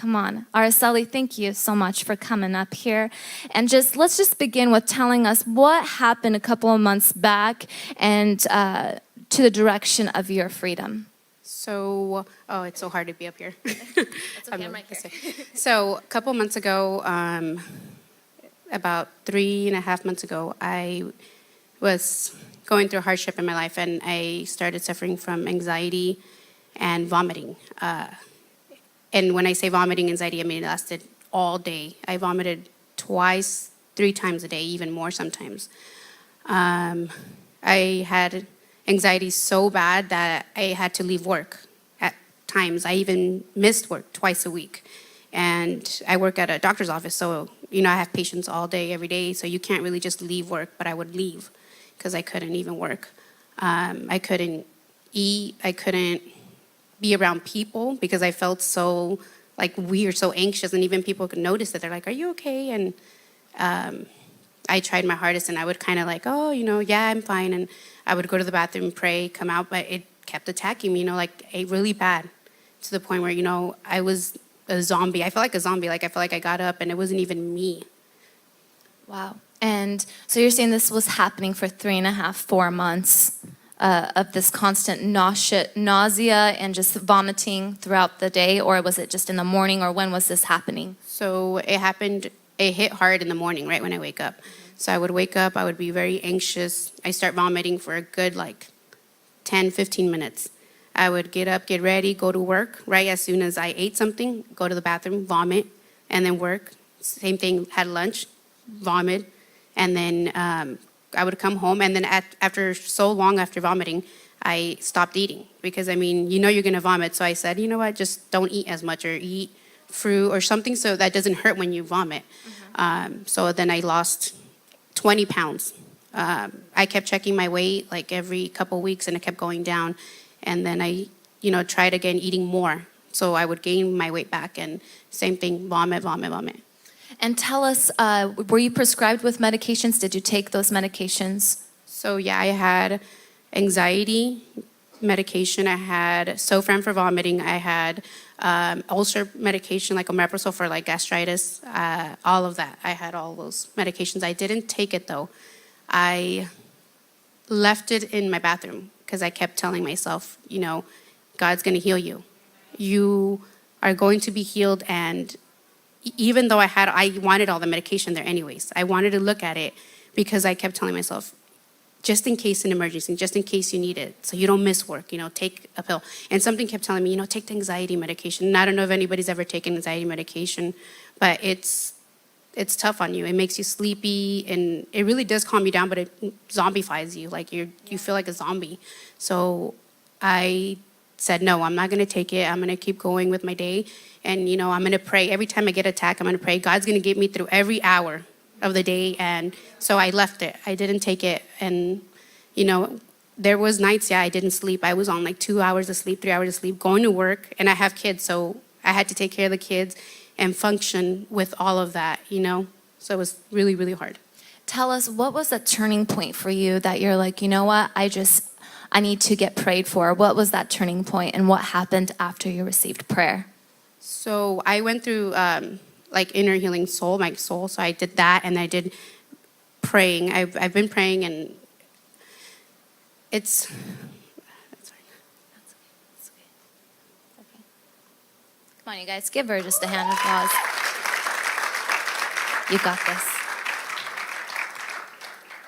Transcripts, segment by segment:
Come on. Araceli, thank you so much for coming up here. And let's just begin with telling us what happened a couple of months back and to the direction of your freedom. So, it's so hard to be up here. That's okay, I'm right here. So, a couple months ago, about 3.5 months ago, I was going through hardship in my life, and I started suffering from anxiety and vomiting. And when I say vomiting, anxiety, I mean it lasted all day. I vomited twice, 3 times a day, even more sometimes. I had anxiety so bad that I had to leave work at times. I even missed work twice a week. And I work at a doctor's office, so I have patients all day, every day, so you can't really just leave work, but I would leave because I couldn't even work. I couldn't eat, I couldn't be around people because I felt so weird, so anxious, and even people could notice that. They're like, "Are you okay?" And I tried my hardest, and I would kind of yeah, I'm fine, and I would go to the bathroom, pray, come out, but it kept attacking me, really bad, to the point where I was a zombie. I felt like a zombie. I felt like I got up, and it wasn't even me. Wow. And so you're saying this was happening for 3.5, 4 months. Of this constant nausea and just vomiting throughout the day, or was it just in the morning, or when was this happening? So it hit hard in the morning, right when I wake up. So I would wake up, I would be very anxious. I start vomiting for a good 10, 15 minutes. I would get up, get ready, go to work, right as soon as I ate something, go to the bathroom, vomit, and then work. Same thing, had lunch, vomit, and then I would come home, and then after so long after vomiting, I stopped eating because, you're going to vomit. So I said, you know what, just don't eat as much, or eat fruit or something so that doesn't hurt when you vomit. So then I lost 20 pounds. I kept checking my weight every couple weeks, and it kept going down. And then I, tried again eating more. So I would gain my weight back, and same thing, vomit, vomit, vomit. And tell us, were you prescribed with medications? Did you take those medications? So yeah, I had anxiety medication. I had Zofran for vomiting. I had ulcer medication like omeprazole for gastritis. All of that. I had all those medications. I didn't take it though. I left it in my bathroom because I kept telling myself, God's going to heal you. You are going to be healed. And even though I wanted all the medication there anyways. I wanted to look at it because I kept telling myself, just in case an emergency, just in case you need it, so you don't miss work, take a pill. And something kept telling me, take the anxiety medication. And I don't know if anybody's ever taken anxiety medication, but it's tough on you. It makes you sleepy, and it really does calm you down, but it zombifies you. You feel like a zombie. So I said, no, I'm not going to take it. I'm going to keep going with my day. And, I'm going to pray. Every time I get attacked, I'm going to pray. God's going to get me through every hour of the day. And so I left it. I didn't take it. And, there was nights, I didn't sleep. I was on 2 hours of sleep, 3 hours of sleep, going to work. And I have kids, so I had to take care of the kids and function with all of that, So it was really, really hard. Tell us, what was the turning point for you that you're like, you know what, I need to get prayed for? What was that turning point, and what happened after you received prayer? So I went through inner healing my soul. So I did that, and I did praying. I've been praying, and it's. Come on, you guys, give her just a hand of applause. You got this.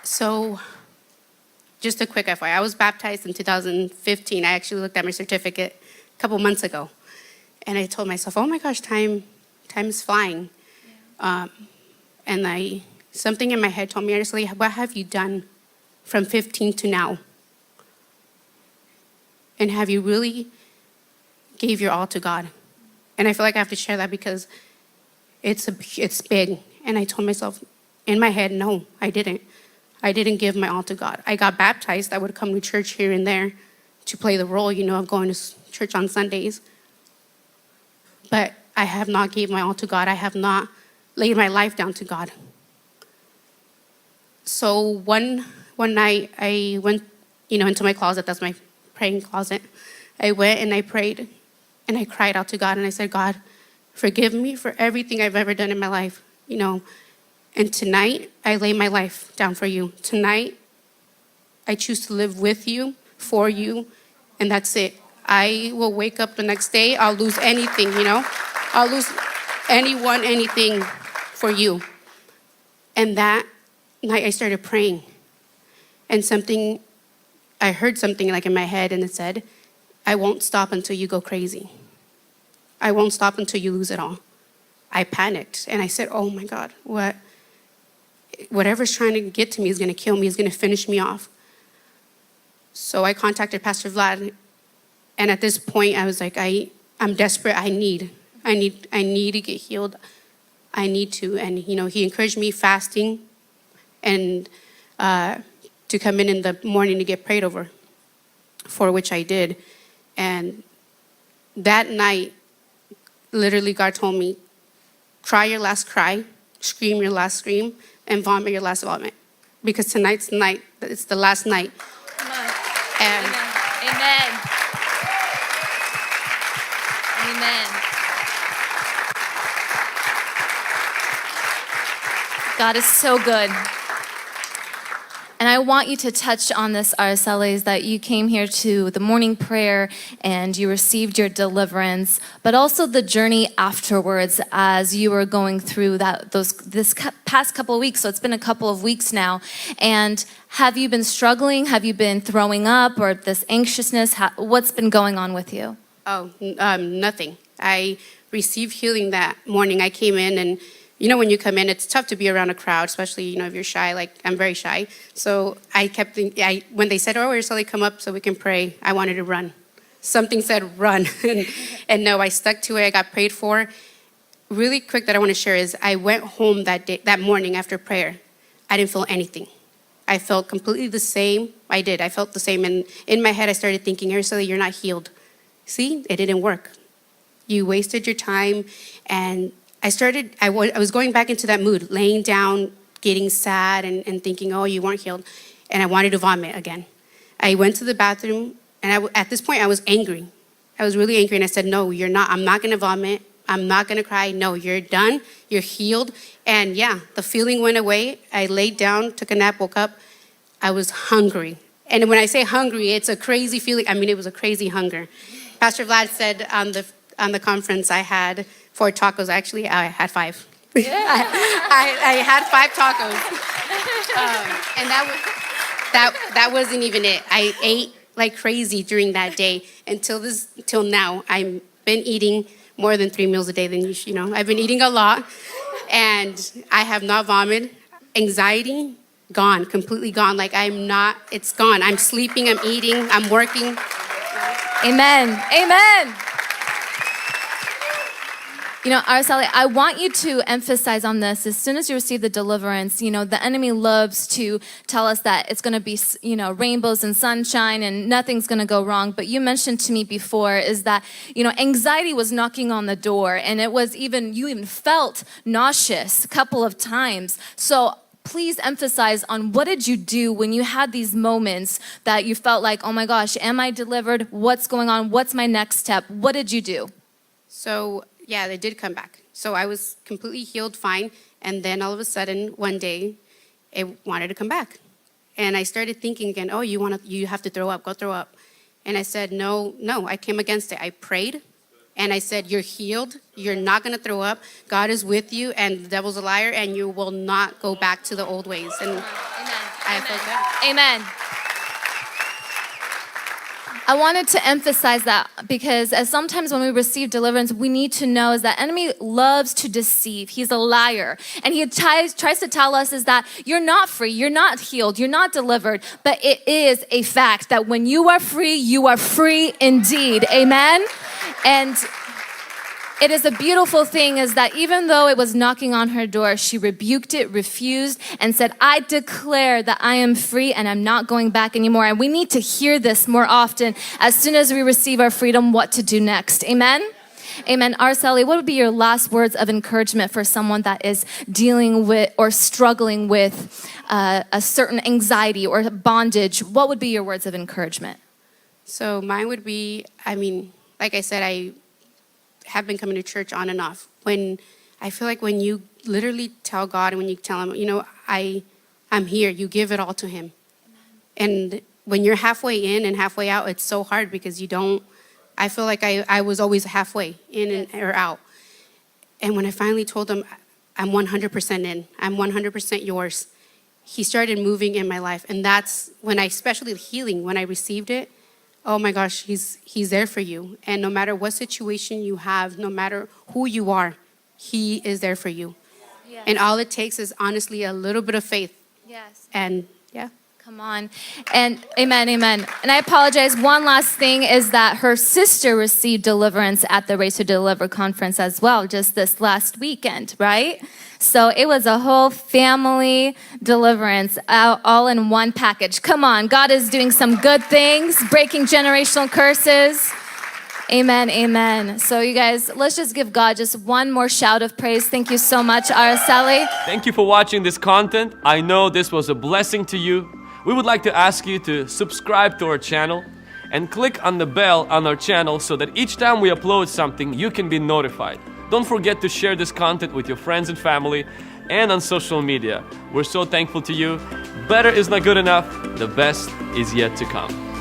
So, just a quick FYI, I was baptized in 2015. I actually looked at my certificate a couple months ago. And I told myself, oh my gosh, time is flying. Yeah. And something in my head told me, honestly, what have you done from 15 to now? And have you really gave your all to God? And I feel like I have to share that because it's big. And I told myself in my head, no, I didn't. I didn't give my all to God. I got baptized. I would come to church here and there to play the role, of going to church on Sundays. But I have not gave my all to God. I have not laid my life down to God. So one night I went, into my closet. That's my praying closet. I went and I prayed and I cried out to God, and I said, God, Forgive me for everything I've ever done in my life, And tonight, I lay my life down for you. Tonight, I choose to live with you, for you, and that's it. I will wake up the next day, I'll lose anything, I'll lose anyone, anything for you. And that night I started praying. And I heard something like in my head, and it said, I won't stop until you go crazy. I won't stop until you lose it all. I panicked and I said, oh my God, whatever's trying to get to me is gonna kill me, is gonna finish me off. So I contacted Pastor Vlad, and at this point I was like, I'm desperate, I need to get healed. I need to, and he encouraged me fasting and to come in the morning to get prayed over, for which I did. And that night, literally God told me, cry your last cry, scream your last scream, and vomit your last vomit. Because tonight's the night, it's the last night. Come on. And Amen. Amen. God is so good. And I want you to touch on this, Araceli, is that you came here to the morning prayer and you received your deliverance, but also the journey afterwards as you were going through this past couple of weeks. So it's been a couple of weeks now. And have you been struggling? Have you been throwing up or this anxiousness? What's been going on with you? Nothing. I received healing that morning. I came in, and when you come in, it's tough to be around a crowd, especially, if you're shy. Like, I'm very shy. So I kept thinking, when they said, Araceli, come up so we can pray, I wanted to run. Something said run. and no, I stuck to it. I got prayed for. Really quick that I want to share is I went home that morning after prayer. I didn't feel anything. I felt completely the same. I felt the same. And in my head, I started thinking, Araceli, you're not healed. See, it didn't work. You wasted your time. And I was going back into that mood, laying down, getting sad and thinking, oh, you weren't healed. And I wanted to vomit again. I went to the bathroom, and at this point I was angry. I was really angry, and I said, no, you're not. I'm not gonna vomit. I'm not gonna cry. No, you're done. You're healed. And yeah, the feeling went away. I laid down, took a nap, woke up. I was hungry. And when I say hungry, it's a crazy feeling. It was a crazy hunger. Pastor Vlad said on the conference I had 4 tacos. Actually, I had 5. Yeah. I had 5 tacos. And that wasn't even it. I ate like crazy during that day till now. I've been eating more than 3 meals a day than I've been eating a lot, and I have not vomited. Anxiety, gone, completely gone. Like it's gone. I'm sleeping, I'm eating, I'm working. Amen. Amen. Araceli, I want you to emphasize on this. As soon as you receive the deliverance, the enemy loves to tell us that it's going to be, rainbows and sunshine and nothing's going to go wrong. But you mentioned to me before is that, anxiety was knocking on the door, and you even felt nauseous a couple of times. So please emphasize on what did you do when you had these moments that you felt like, oh my gosh, am I delivered? What's going on? What's my next step? What did you do? So yeah, they did come back. So I was completely healed, fine. And then all of a sudden, one day, it wanted to come back. And I started thinking again, oh, you have to throw up, go throw up. And I said, no, I came against it. I prayed, and I said, you're healed. You're not going to throw up. God is with you, and the devil's a liar, and you will not go back to the old ways. And Amen. I felt that. Amen. I wanted to emphasize that because as sometimes when we receive deliverance, we need to know is that enemy loves to deceive. He's a liar. And he tries to tell us is that you're not free, you're not healed, you're not delivered. But it is a fact that when you are free indeed. Amen? And it is a beautiful thing is that even though it was knocking on her door, she rebuked it, refused, and said, I declare that I am free and I'm not going back anymore. And we need to hear this more often as soon as we receive our freedom, what to do next. Amen? Amen. Araceli, what would be your last words of encouragement for someone that is dealing with or struggling with a certain anxiety or bondage? What would be your words of encouragement? So mine would be, like I said, I have been coming to church on and off. When I feel like when you literally tell God and when you tell him, you know, I'm here, you give it all to him. And when you're halfway in and halfway out, it's so hard because you don't, I feel like I was always halfway in and or out. And when I finally told him, I'm 100% in, I'm 100% yours, he started moving in my life. And that's when I, especially healing, when I received it, oh my gosh, he's there for you. And no matter what situation you have, no matter who you are, he is there for you. Yes. And all it takes is honestly a little bit of faith. Yes. And yeah. Come on. And amen, amen. And I apologize. One last thing is that her sister received deliverance at the Race to Deliver conference as well, just this last weekend, right? So it was a whole family deliverance all in one package. Come on. God is doing some good things, breaking generational curses. Amen, amen. So you guys, let's just give God just one more shout of praise. Thank you so much, Araceli. Thank you for watching this content. I know this was a blessing to you. We would like to ask you to subscribe to our channel and click on the bell on our channel so that each time we upload something, you can be notified. Don't forget to share this content with your friends and family and on social media. We're so thankful to you. Better is not good enough. The best is yet to come.